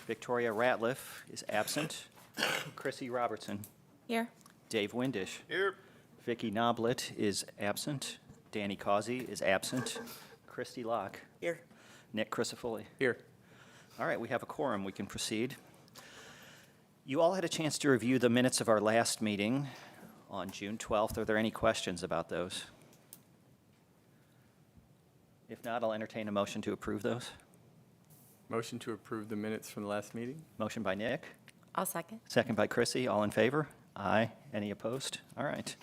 Victoria Ratliff is absent. Chrissy Robertson. Here. Dave Windish. Here. Vicky Noblet is absent. Danny Causey is absent. Christy Locke. Here. Nick Crisafulli. Here. All right, we have a quorum. We can proceed. You all had a chance to review the minutes of our last meeting on June 12th. Are there any questions about those? If not, I'll entertain a motion to approve those. Motion to approve the minutes from the last meeting? Motion by Nick, I'll second. second by Chrissy. All in favor? Aye. Any opposed? All right.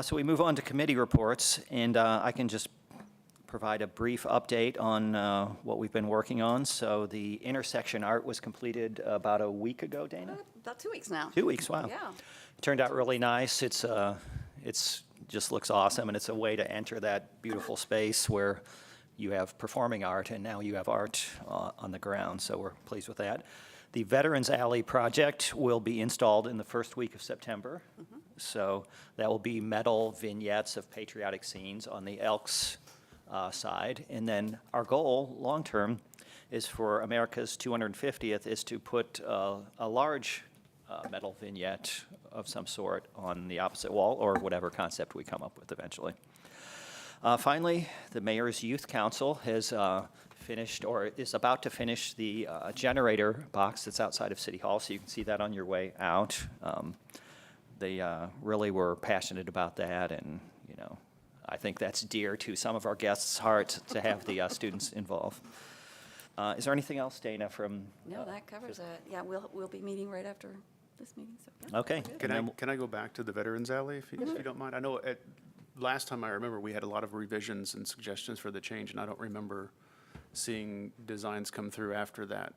So we move on to committee reports, and I can just provide a brief update on what we've been working on. So the intersection art was completed about a week ago, Dana? About 2 weeks now. 2 weeks, wow. Yeah. It turned out really nice. It's just looks awesome, and it's a way to enter that beautiful space where you have performing art, and now you have art on the ground, so we're pleased with that. The Veterans Alley project will be installed in the first week of September. So that will be metal vignettes of patriotic scenes on the Elks side. And then our goal, long-term, is for America's 250th is to put a large metal vignette of some sort on the opposite wall, or whatever concept we come up with eventually. Finally, the Mayor's Youth Council has finished, or is about to finish, the generator box that's outside of City Hall, so you can see that on your way out. They really were passionate about that, and I think that's dear to some of our guests' hearts to have the students involved. Is there anything else, Dana, from? No, that covers it. Yeah, we'll be meeting right after this meeting, so. yeah, Okay. we're good. Can I go back to the Veterans Alley, if you don't mind? I know last time I remember, we had a lot of revisions and suggestions for the change, and I don't remember seeing designs come through after that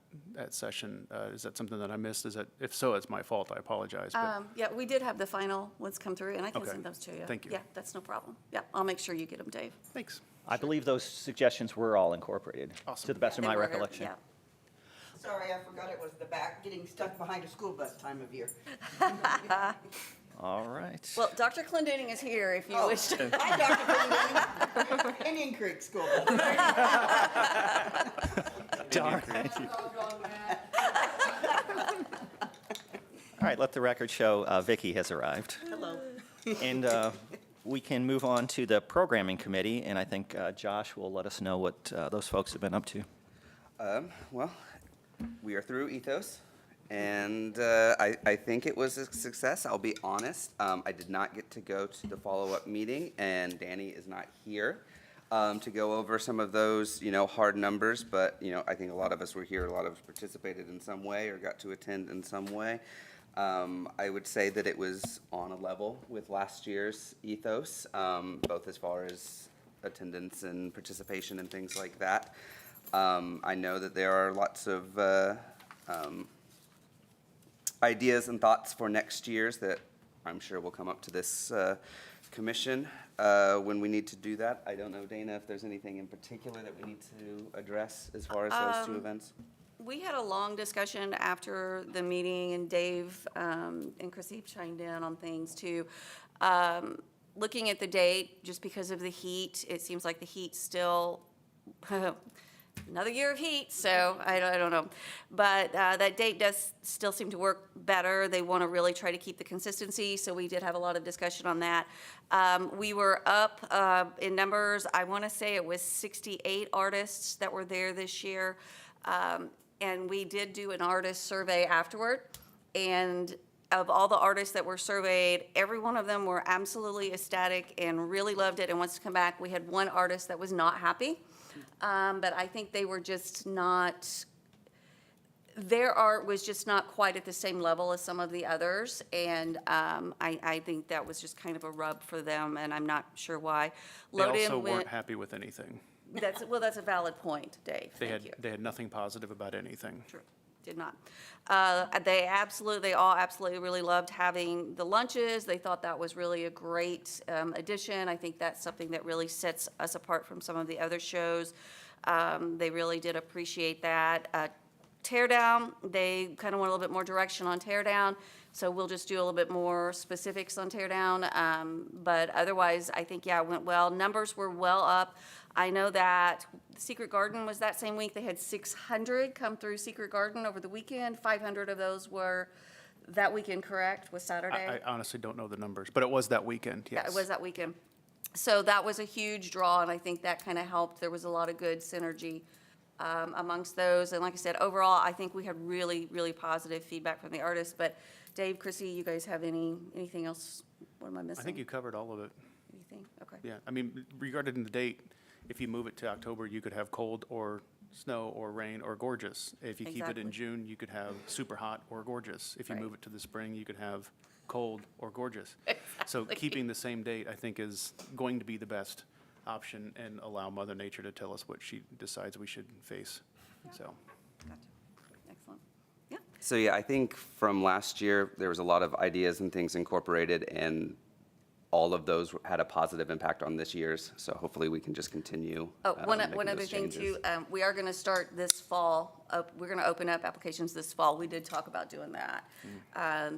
session. Is that something that I missed? If so, it's my fault. I apologize. But Yeah, we did have the final ones come through, and I can Okay. send those to you. Thank you. Yeah, that's no problem. Yeah, I'll make sure you get them, Dave. thanks. I believe those suggestions were all incorporated, Awesome. to the best of They my were- recollection. Yeah. Sorry, I forgot it was the back, getting stuck behind a school bus time of year. All right. Well, Dr. Clendening is here if you Oh, wish to. Hi, Dr. Clinton. Indian Creek School. Darn. All right, let the record show Vicky has arrived. Hello. And we can move on to the programming committee, and I think Josh will let us know what those folks have been up to. Well, we are through Ethos, and I think it was a success. I'll be honest. I did not get to go to the follow-up meeting, and Danny is not here to go over some of those, hard numbers. But, I think a lot of us were here. A lot of us participated in some way or got to attend in some way. I would say that it was on a level with last year's Ethos, both as far as attendance and participation and things like that. I know that there are lots of ideas and thoughts for next year's that I'm sure will come up to this commission when we need to do that. I don't know, Dana, if there's anything in particular that we need to address as far as those two events. We had a long discussion after the meeting, and Dave and Chrissy chimed in on things too. Looking at the date, just because of the heat, it seems like the heat still, another year of heat, so I don't know. But that date does still seem to work better. They want to really try to keep the consistency, so we did have a lot of discussion on that. We were up in numbers. I want to say it was 68 artists that were there this year. And we did do an artist survey afterward, and of all the artists that were surveyed, every one of them were absolutely ecstatic and really loved it and wants to come back. We had one artist that was not happy, but I think they were just not, their art was just not quite at the same level as some of the others, and I think that was just kind of a rub for them, and I'm not sure why. They Loden also went- weren't happy with anything. That's a valid point, Dave. Thank you. They had nothing positive about anything. True, did not. They all absolutely really loved having the lunches. They thought that was really a great addition. I think that's something that really sets us apart from some of the other shows. They really did appreciate that. tear down, they kind of want a little bit more direction on tear down. So we'll just do a little bit more specifics on tear down. But otherwise, I think, yeah, it went well. Numbers were well up. I know that Secret Garden was that same week. They had 600 come through Secret Garden over the weekend. 500 of those were that weekend, correct? Was Saturday? I honestly don't know the numbers, but it was that weekend, yes. Yeah, it was that weekend. So that was a huge draw, and I think that kind of helped. There was a lot of good synergy amongst those. And like I said, overall, I think we had really, really positive feedback from the artists. But Dave, Chrissy, you guys have anything else? What am I missing? I think you covered all of it. Anything? Okay. Yeah, I mean, regarding the date, if you move it to October, you could have cold or snow or rain or gorgeous. If you keep it in Exactly. June, you could have super hot or gorgeous. If you Right. move it to the spring, you could have cold or gorgeous. So Exactly. keeping the same date, I think, is going to be the best option and allow Mother Nature to tell us what she decides we should face, so. Gotcha. Excellent. Yeah. So yeah, I think from last year, there was a lot of ideas and things incorporated, and all of those had a positive impact on this year's. So hopefully we can just continue. Oh, one making other those thing changes. too, we are going to start this fall, we're going to open up applications this fall. We did talk about doing that.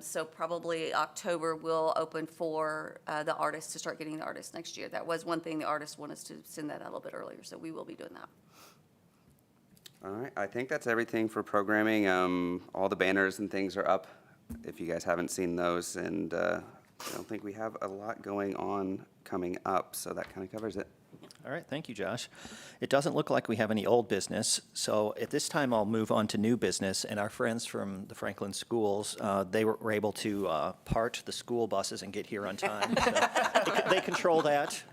So probably October, we'll open for the artists to start getting the artists next year. That was one thing, the artists want us to send that out a little bit earlier, so we will be doing that. All right, I think that's everything for programming. All the banners and things are up, if you guys haven't seen those, and I don't think we have a lot going on coming up, so that kind of covers it. All right, thank you, Josh. It doesn't look like we have any old business, so at this time I'll move on to new business. And our friends from the Franklin schools, they were able to part the school buses and get here on time. So they control that.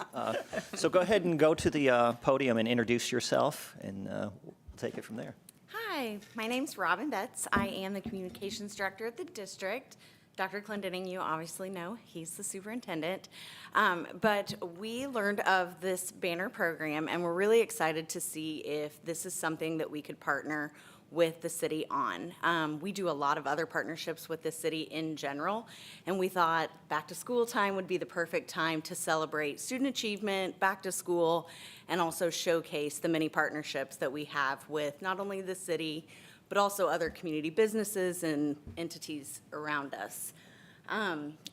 So go ahead and go to the podium and introduce yourself, and we'll take it from there. Hi, my name's Robin Betts. I am the communications director at the district. Dr. Clendenning, you obviously know, he's the superintendent. But we learned of this banner program, and we're really excited to see if this is something that we could partner with the city on. We do a lot of other partnerships with the city in general, and we thought back to school time would be the perfect time to celebrate student achievement, back to school, and also showcase the many partnerships that we have with not only the city, but also other community businesses and entities around us.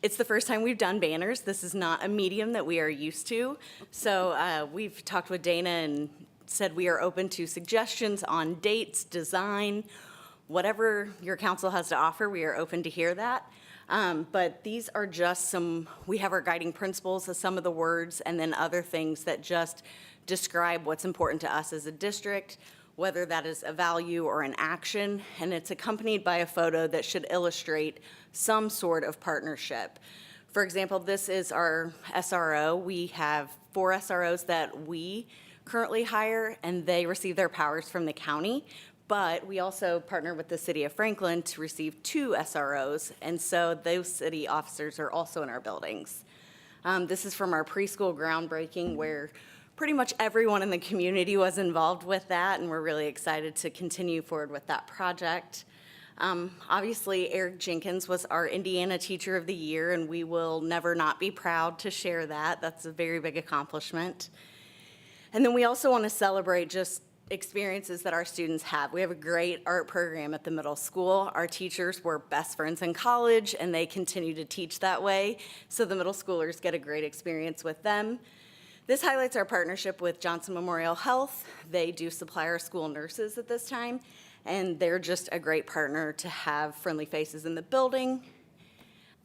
It's the first time we've done banners. This is not a medium that we are used to. So we've talked with Dana and said we are open to suggestions on dates, design, whatever your council has to offer, we are open to hear that. But these are just we have our guiding principles of some of the words and then other things that just describe what's important to us as a district, whether that is a value or an action, and it's accompanied by a photo that should illustrate some sort of partnership. For example, this is our SRO. We have 4 SROs that we currently hire, and they receive their powers from the county, but we also partner with the city of Franklin to receive 2 SROs, and so those city officers are also in our buildings. This is from our preschool groundbreaking, where pretty much everyone in the community was involved with that, and we're really excited to continue forward with that project. Obviously, Eric Jenkins was our Indiana Teacher of the Year, and we will never not be proud to share that. That's a very big accomplishment. And then we also want to celebrate just experiences that our students have. We have a great art program at the middle school. Our teachers were best friends in college, and they continue to teach that way, so the middle schoolers get a great experience with them. This highlights our partnership with Johnson Memorial Health. They do supply our school nurses at this time, and they're just a great partner to have friendly faces in the building.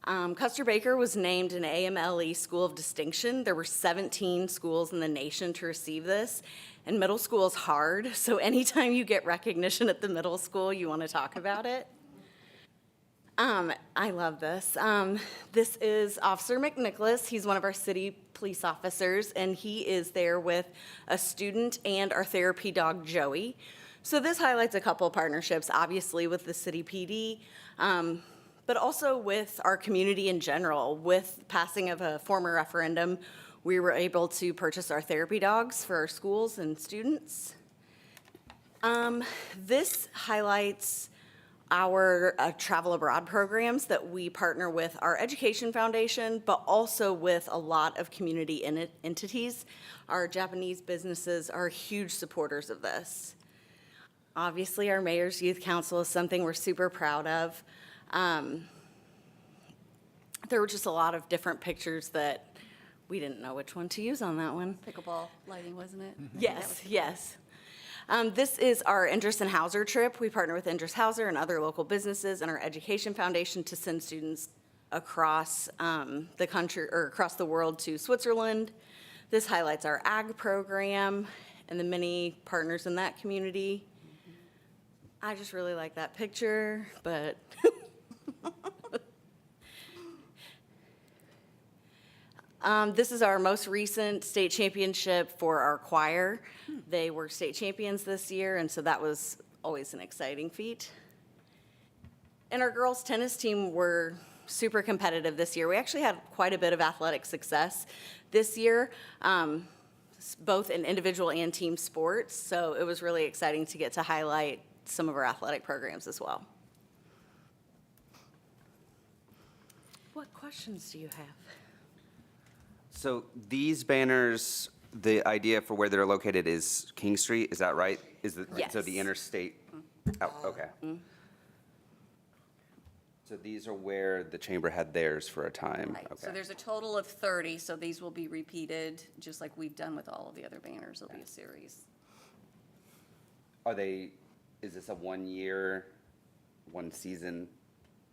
Custer Baker was named an AMLE School of Distinction. There were 17 schools in the nation to receive this, and middle school is hard, so anytime you get recognition at the middle school, you want to talk about it. I love this. This is Officer McNicholas. He's one of our city police officers, and he is there with a student and our therapy dog, Joey. So this highlights a couple of partnerships, obviously with the city PD, but also with our community in general. With passing of a former referendum, we were able to purchase our therapy dogs for our schools and students. This highlights our travel abroad programs that we partner with our education foundation, but also with a lot of community entities. Our Japanese businesses are huge supporters of this. Obviously, our Mayor's Youth Council is something we're super proud of. There were just a lot of different pictures that we didn't know which one to use on that one. Pickleball lighting, wasn't it? Yes, yes. This is our Indris and Hauser trip. We partner with Indris Hauser and other local businesses and our education foundation to send students across the country, or across the world, to Switzerland. This highlights our ag program and the many partners in that community. I just really like that picture, but this is our most recent state championship for our choir. They were state champions this year, and so that was always an exciting feat. And our girls' tennis team were super competitive this year. We actually had quite a bit of athletic success this year, both in individual and team sports. So it was really exciting to get to highlight some of our athletic programs as well. What questions do you have? So these banners, the idea for where they're located is King Street, is that right? So the Yes. interstate, oh, okay. So these are where the chamber had theirs for a time, Right, so okay. there's a total of 30, so these will be repeated, just like we've done with all of the other banners. There'll be a series. Is this a 1 year, 1 season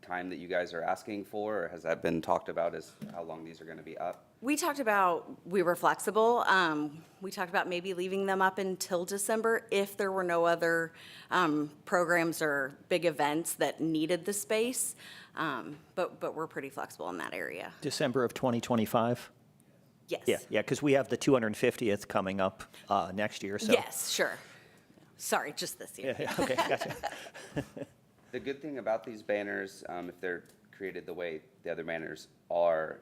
time that you guys are asking for? Or has that been talked about as how long these are gonna be up? We talked about, we were flexible. We talked about maybe leaving them up until December if there were no other programs or big events that needed the space. But we're pretty flexible in that area. December of 2025? Yes. Yeah, because we have the 250th coming up next year, so. Yes, sure. Sorry, just this year. Yeah, okay, gotcha. The good thing about these banners, if they're created the way the other banners are,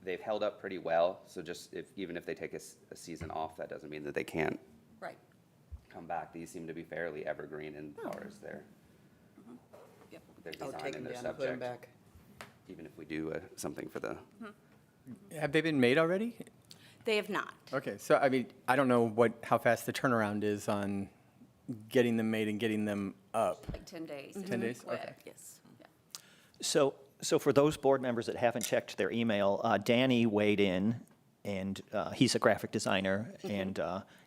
they've held up pretty well. So just even if they take a season off, that doesn't mean that they can't Right. come back. These seem to be fairly evergreen in far as their Yep. I'll design take and them their down and put them subject. back. Even if we do something for the, Have they been made already? They have not. Okay, so I mean, I don't know how fast the turnaround is on getting them made and getting them up. Like 10 days. 10 days? Quick. Okay. Yes. So for those board members that haven't checked their email, Danny weighed in, and he's a graphic designer, and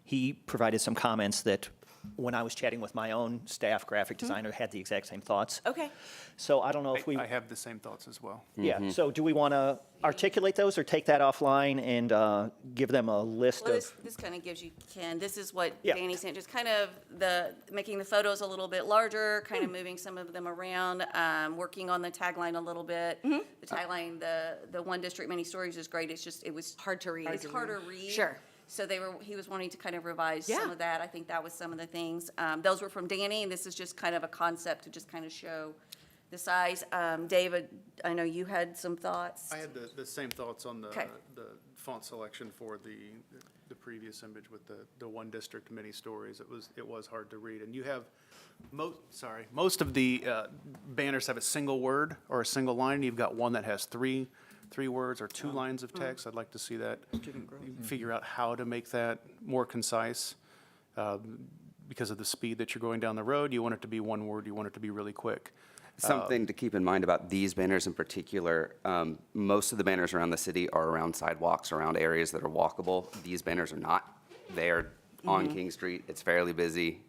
he provided some comments that, when I was chatting with my own staff graphic designer, had the exact same thoughts. Okay. So I don't know if we, I have the same thoughts as well. yeah, so do we want to articulate those, or take that offline and give them a list Well, of? this kind of gives you, Ken, this is what Yeah. Danny sent, just kind of making the photos a little bit larger, kind of moving some of them around, working on the tagline a little bit. The tagline, the one district, many stories is great. It's just, it was. Hard to read. It's hard to read. Sure. So he was wanting to kind of revise some Yeah. of that. I think that was some of the things. Those were from Danny, and this is just kind of a concept to just kind of show the size. David, I know you had some thoughts. I had the same thoughts on the Okay. font selection for the previous image with the one district mini stories. It was hard to read. And you have, most of the banners have a single word or a single line. You've got one that has three words or 2 lines of text. I'd like to see that. Figure out how to make that more concise. Because of the speed that you're going down the road, you want it to be one word, you want it to be really quick. something to keep in mind about these banners in particular. Most of the banners around the city are around sidewalks, around areas that are walkable. These banners are not. They're on King Street. It's fairly busy.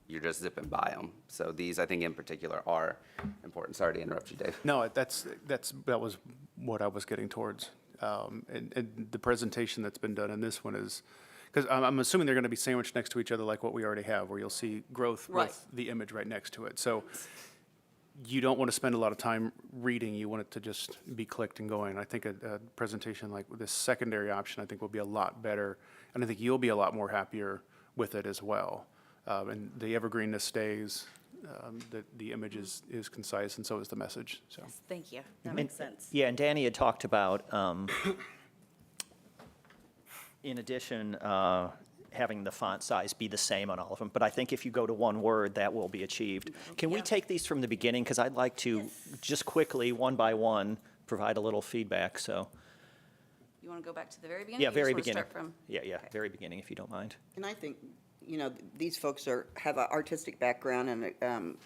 You're just zipping by them. So these, I think in particular, are important. Sorry to interrupt you, Dave. No, that was what I was getting towards. And the presentation that's been done in this one is, because I'm assuming they're going to be sandwiched next to each other like what we already have, where you'll see growth Right. with the image right next to it. So you don't want to spend a lot of time reading. You want it to just be clicked and going. I think a presentation like this secondary option, I think will be a lot better. And I think you'll be a lot more happier with it as well. And the evergreenness stays, the image is concise, and so is the message, so. Thank you. That makes sense. Yeah, and Danny had talked about, in addition, having the font size be the same on all of them. But I think if you go to one word, that will be achieved. Can we Yeah. take these from the beginning? Because I'd like to, just quickly, one by one, provide a little feedback, so. You want to go back to the very beginning? Yeah, or you just very wanna beginning. start from- Yeah, Okay. very beginning, if you don't mind. And I think, these folks have an artistic background, and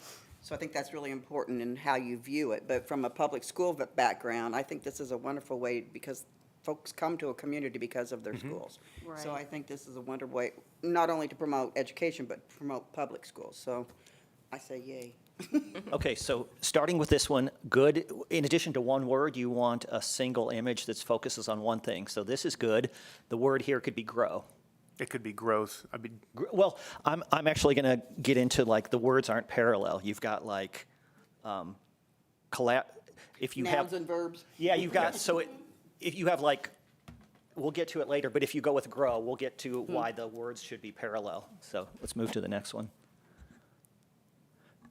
so I think that's really important in how you view it. But from a public school background, I think this is a wonderful way, because folks come to a community because of their schools. So Right. I think this is a wonderful way, not only to promote education, but promote public schools. So I say yay. Okay, so starting with this one, good. In addition to one word, you want a single image that focuses on one thing. So this is good. The word here could be grow. It could be growth. I mean, Well, I'm actually going to get into like the words aren't parallel. You've got like if you Nouns have and verbs. yeah, you've got if you have like we'll get to it later, but if you go with grow, we'll get to why the words should be parallel. So let's move to the next one.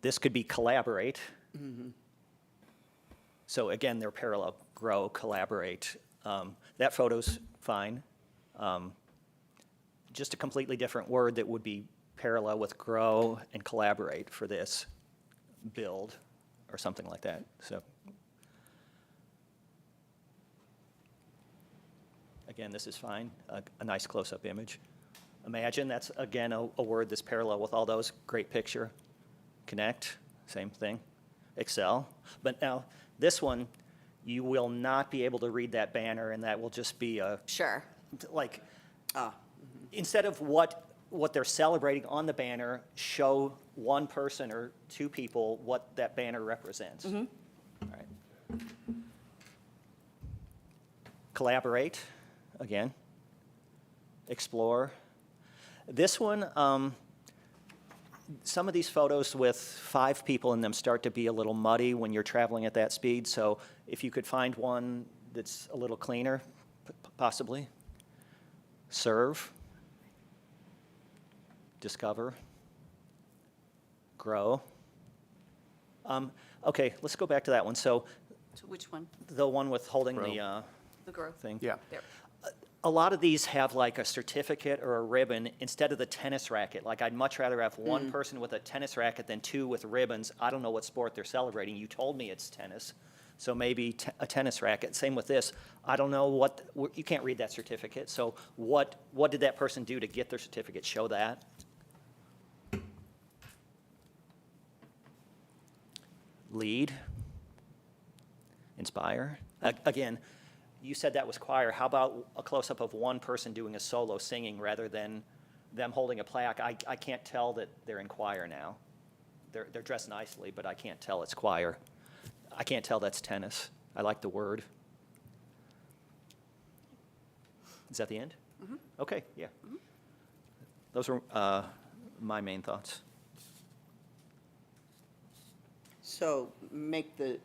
This could be collaborate. So again, they're parallel, grow, collaborate. That photo's fine. Just a completely different word that would be parallel with grow and collaborate for this, build, or something like that. So again, this is fine, a nice close-up image. Imagine, that's again a word that's parallel with all those, great picture. Connect, same thing. Excel. But now, this one, you will not be able to read that banner, and that will just be a, Sure. like, instead of what they're celebrating on the banner, show one person or two people what that banner represents. All right. Collaborate, again. Explore. This one, some of these photos with 5 people in them start to be a little muddy when you're traveling at that speed. So if you could find one that's a little cleaner, possibly. Serve. Discover. Grow. Okay, let's go back to that one. So To which one? the one with holding Grow. The growth. thing. yeah. There. A lot of these have like a certificate or a ribbon instead of the tennis racket. Like I'd much rather have one person with a tennis racket than 2 with ribbons. I don't know what sport they're celebrating. You told me it's tennis, so maybe a tennis racket. Same with this. I don't know you can't read that certificate. So what did that person do to get their certificate? Show that. Lead. Inspire. Again, you said that was choir. How about a close-up of one person doing a solo singing rather than them holding a plaque? I can't tell that they're in choir now. They're dressed nicely, but I can't tell it's choir. I can't tell that's tennis. I like the word. Is that the end? Okay, yeah. Those were my main thoughts. So make the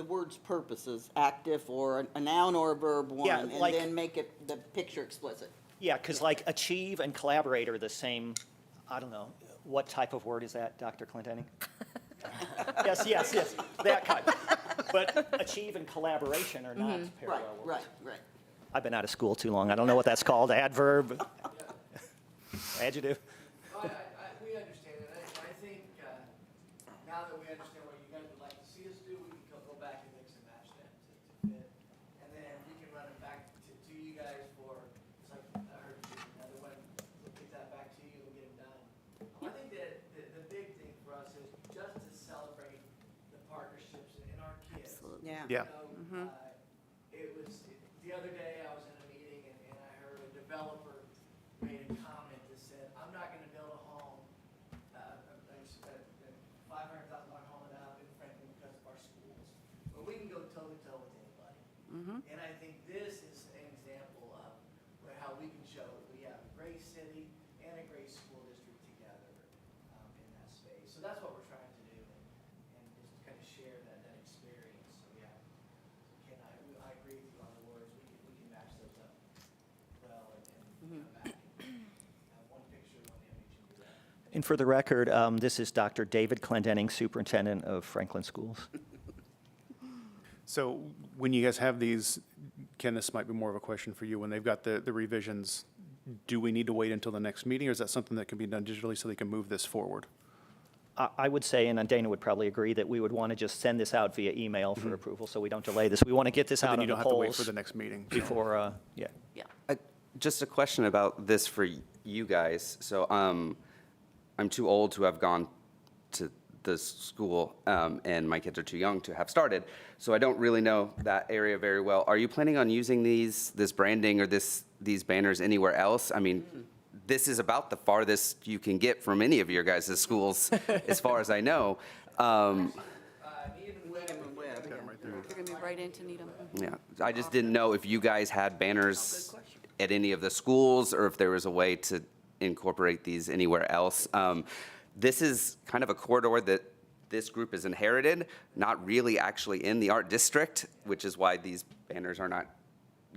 word's purposes active or a noun or a verb one, Yeah, and like- then make it the picture explicit. Yeah, because like achieve and collaborate are the same, I don't know, what type of word is that, Dr. Clintenning? Yes, that kind. But achieve and collaboration are not parallel words. Right. I've been out of school too long. I don't know what that's called. Adverb, adjective. Well, we understand it. I think now that we understand what you guys would like to see us do, we can go back and mix and match them to fit. And then we can run it back to you guys for, it's like, I heard you, another one, we'll get that back to you, we'll get them done. I think that the big thing for us is just to celebrate the partnerships in our kids. Absolutely. Yeah. Yeah. You know, it was, the other day I was in a meeting and I heard a developer made a comment that said, I'm not gonna build a home, $500,000 home in Franklin because of our schools. But we can go toe to toe with anybody. And I think this is an example of how we can show that we have a great city and a great school district together in that space. So that's what we're trying to do and just kind of share that experience. So yeah, Ken, I agree with you on the words. We can match those up well and come back and have one picture, one image and do that. And for the record, this is Dr. David Clendenning, Superintendent of Franklin Schools. So when you guys have these, Ken, this might be more of a question for you. When they've got the revisions, do we need to wait until the next meeting, or is that something that can be done digitally so they can move this forward? I would say, and Dana would probably agree, that we would want to just send this out via email for approval, so we don't delay this. We want to get this out Then on you the don't have to wait polls for the next meeting. before, yeah. Yeah. Just a question about this for you guys. So I'm too old to have gone to the school, and my kids are too young to have started. So I don't really know that area very well. Are you planning on using this branding or these banners anywhere else? I mean, this is about the farthest you can get from any of your guys' schools, as far as I know. You're gonna move right into Needham. Yeah, I just didn't know if you guys had banners at any of the schools, or if there was a way to incorporate these anywhere else. This is kind of a corridor that this group has inherited, not really actually in the art district, which is why these banners are not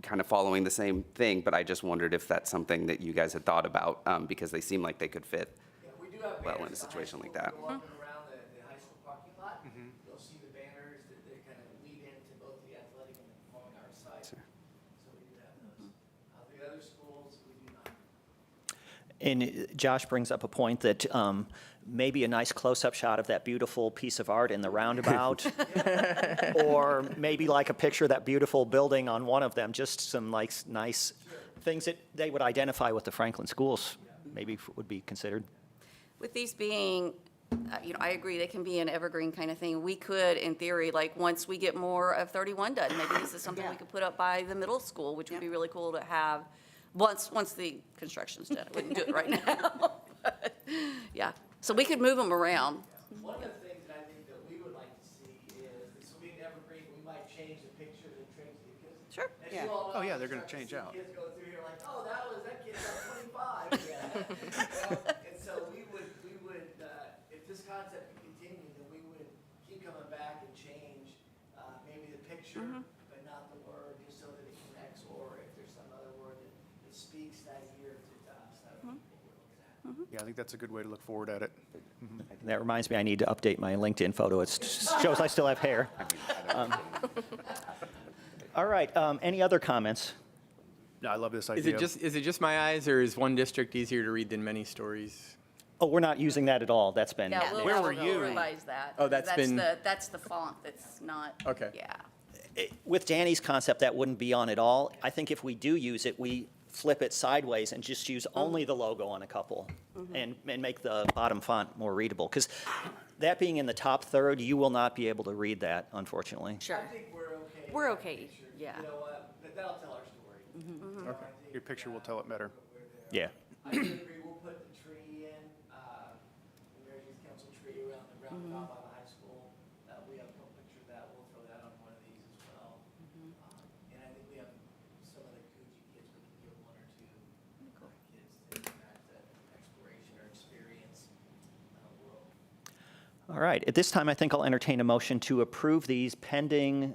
kind of following the same thing, but I just wondered if that's something that you guys had thought about, because they seem like they could fit Yeah, we do have well in a banners at the high situation like school. that. Go up and around the high school parking lot, you'll see the banners that they kind of lead into both the athletic and the performing arts side. So we do have those. The other schools, we do not. And Josh brings up a point that maybe a nice close-up shot of that beautiful piece of art in the roundabout, or maybe like a picture of that beautiful building on one of them, just some like nice things that they would identify with the Franklin schools, maybe would be considered. With these being, I agree, they can be an evergreen kind of thing. We could, in theory, like, once we get more of 31 done, maybe this is something we could put up by the middle school, which would be really cool to have once the construction's done. We wouldn't do it right now. But, yeah, so we could move them around. One of the things that I think that we would like to see is, this will be an evergreen, we might change the pictures and change the, because. Sure. As you all know, Oh, yeah, they're you gonna start to change see out. Kids go through here like, oh, that kid's got 25. Yeah. And so we would, if this concept could continue, then we would keep coming back and change, maybe the picture, but not the word, just so that it connects, or if there's some other word that speaks that year to us, that would be what we're looking at. Yeah, I think that's a good way to look forward at it. That reminds me, I need to update my LinkedIn photo. It shows I still have hair. All right, any other comments? No, I love this Is idea. it just my eyes, or is one district easier to read than many stories? Oh, we're not using that at all. That's been, Yeah, Where were we'll you? revise that. Oh, that's been- That's the font that's not. Okay. Yeah. with Danny's concept, that wouldn't be on at all. I think if we do use it, we flip it sideways and just use only the logo on a couple and make the bottom font more readable. Because that being in the top third, you will not be able to read that, unfortunately. Sure. I think we're okay. We're with okay, that picture. yeah. You know what, but that'll tell our story. You know, I think, Your picture will tell it better. Yeah. I do agree, we'll put the tree in, the Mayor's Youth Council tree around the roundabout by the high school. We have a couple pictures of that, we'll throw that on one of these as well. And I think we have some of the Coogee kids, we can give one or two kids to that exploration or experience world. All right, at this time, I think I'll entertain a motion to approve these pending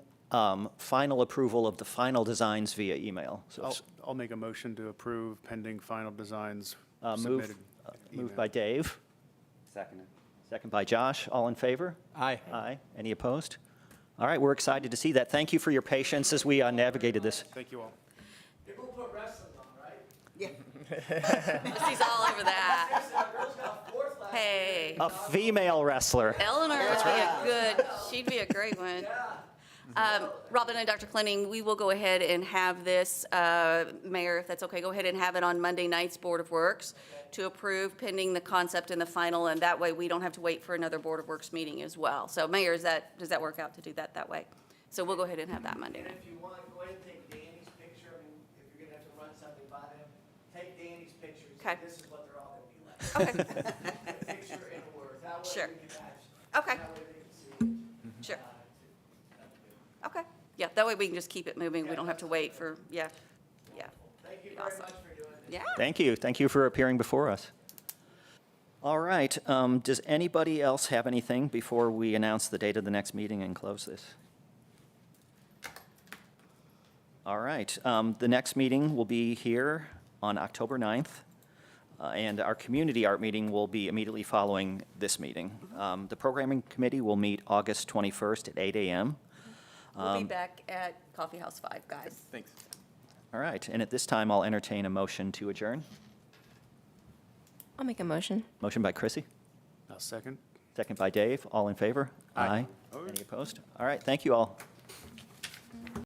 final approval of the final designs via email. So I'll make a motion to approve pending final designs move, submitted. moved by Dave, Second. second by Josh. All in favor? Aye. Aye. Any opposed? All right, we're excited to see that. Thank you for your patience as we navigated this. Thank you all. Maybe we'll put wrestling on, right? Yeah. She's all over that. Seriously, our girls got fourth last year. Hey, A female wrestler. Eleanor she'd be a great one. Robin and Dr. Clenning, we will go ahead and have this, Mayor, if that's okay, go ahead and have it on Monday night's Board of Works to approve pending the concept and the final, and that way we don't have to wait for another Board of Works meeting as well. So Mayor, does that work out to do that way? So we'll go ahead and have that Monday And night. if you want, go ahead and take Danny's picture, I mean, if you're gonna have to run something by them, take Danny's picture, and say, Okay. this is what they're all gonna be like. Okay, A picture and a word, that way Sure. we can match. Okay. That way they can see it. sure, That'd be good. okay. Yeah, that way we can just keep it moving. We don't have to wait for, yeah. Thank you very Awesome. much for doing this. Yeah. Thank you. Thank you for appearing before us. All right, does anybody else have anything before we announce the date of the next meeting and close this? All right, the next meeting will be here on October 9th, and our community art meeting will be immediately following this meeting. The programming committee will meet August 21st at 8 a.m. We'll be back at Coffee House 5, guys. Thanks. All right, and at this time, I'll entertain a motion to adjourn. I'll make a motion. Motion by Chrissy, I'll second. second by Dave. All in favor? Aye. Any opposed? All right, thank you all.